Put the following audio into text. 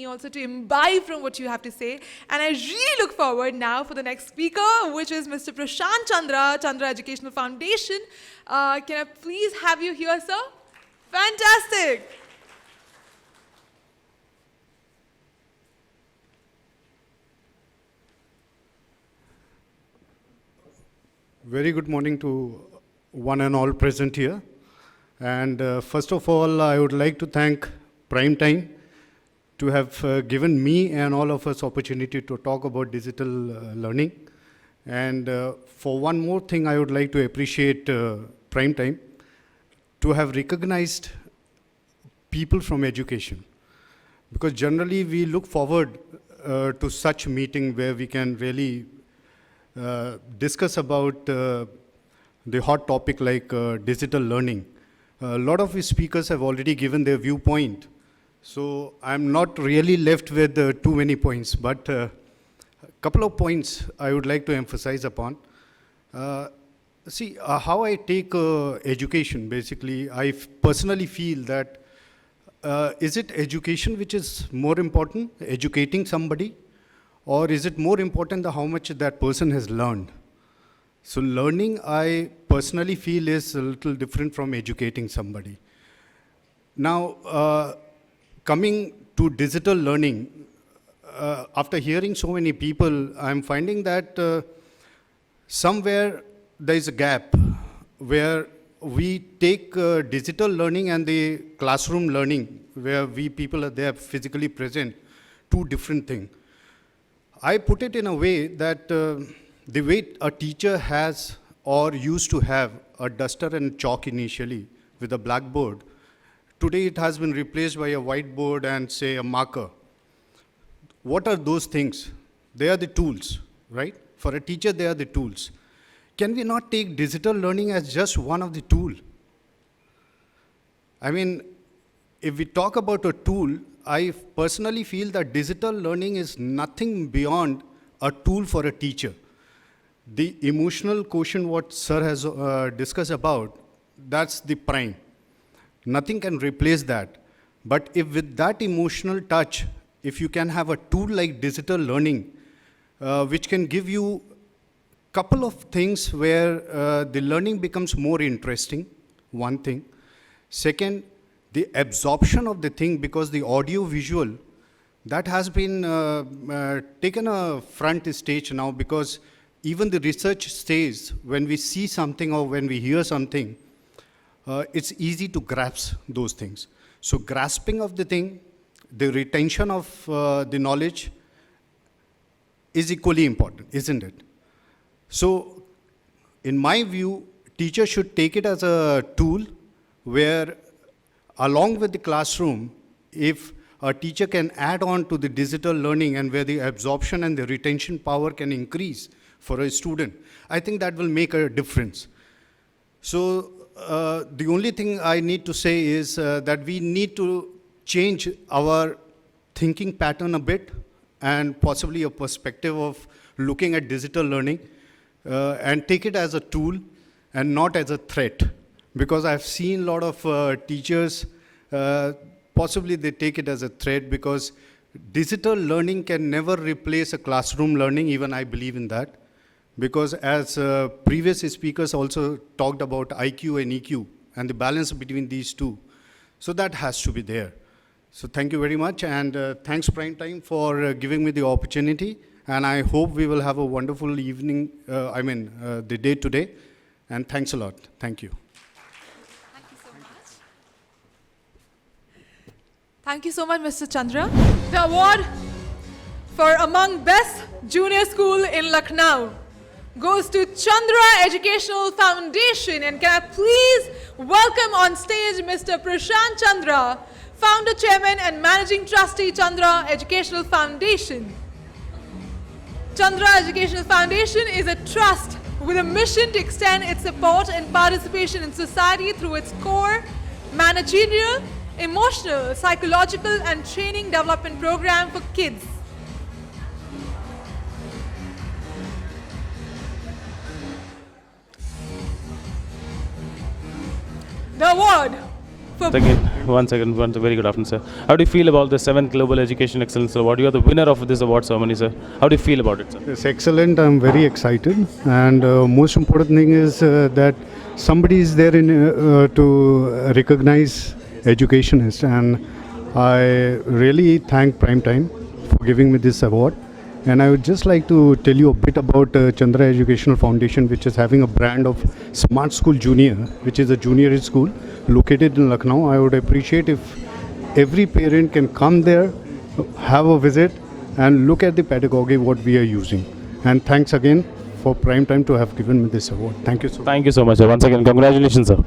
also to imbibe from what you have to say. And I really look forward now for the next speaker, which is Mr. Prashant Chandra, Chandra Educational Foundation. Can I please have you here, sir? Fantastic. Very good morning to one and all present here. And first of all, I would like to thank Prime Time to have given me and all of us opportunity to talk about digital learning. And for one more thing, I would like to appreciate Prime Time to have recognized people from education. Because generally we look forward to such meeting where we can really discuss about the hot topic like digital learning. A lot of his speakers have already given their viewpoint, so I'm not really left with too many points, but a couple of points I would like to emphasize upon. How I take education, basically, I personally feel that is it education which is more important, educating somebody? Or is it more important than how much that person has learned? So learning, I personally feel, is a little different from educating somebody. Now, coming to digital learning, after hearing so many people, I'm finding that somewhere there is a gap where we take digital learning and the classroom learning, where we people are there physically present, two different things. I put it in a way that the way a teacher has or used to have a duster and chalk initially with a blackboard, today it has been replaced by a whiteboard and, say, a marker. What are those things? They are the tools, right? For a teacher, they are the tools. Can we not take digital learning as just one of the tools? I mean, if we talk about a tool, I personally feel that digital learning is nothing beyond a tool for a teacher. The emotional quotient, what sir has discussed about, that's the prime. Nothing can replace that. But if with that emotional touch, if you can have a tool like digital learning, which can give you a couple of things where the learning becomes more interesting, one thing. Second, the absorption of the thing, because the audio visual, that has been taken a front stage now, because even the research says when we see something or when we hear something, it's easy to grasp those things. So grasping of the thing, the retention of the knowledge is equally important, isn't it? So in my view, teachers should take it as a tool where along with the classroom, if a teacher can add on to the digital learning and where the absorption and the retention power can increase for a student, I think that will make a difference. So the only thing I need to say is that we need to change our thinking pattern a bit and possibly a perspective of looking at digital learning and take it as a tool and not as a threat. Because I've seen a lot of teachers, possibly they take it as a threat, because digital learning can never replace a classroom learning, even I believe in that. Because as previous speakers also talked about IQ and EQ and the balance between these two. So that has to be there. So thank you very much, and thanks Prime Time for giving me the opportunity. And I hope we will have a wonderful evening, the day today. And thanks a lot. Thank you. Thank you so much, Mr. Chandra. The award for Among Best Junior School in Lucknow goes to Chandra Educational Foundation. And can I please welcome on stage Mr. Prashant Chandra, Founder, Chairman, and Managing Trustee, Chandra Educational Foundation. Chandra Educational Foundation is a trust with a mission to extend its support and participation in society through its core managerial, emotional, psychological, and training development program for kids. The award for One second. Very good afternoon, sir. How do you feel about the 7th Global Education Excellence Award? You are the winner of this award ceremony, sir. How do you feel about it, sir? It's excellent. I'm very excited. And most important thing is that somebody is there to recognize educationists. And I really thank Primetime for giving me this award. And I would just like to tell you a bit about Chandra Educational Foundation, which is having a brand of Smart School Junior, which is a junior school located in Lucknow. I would appreciate if every parent can come there, have a visit, and look at the pedagogy what we are using. And thanks again for Primetime to have given me this award. Thank you so much. Thank you so much, sir. Once again, congratulations, sir.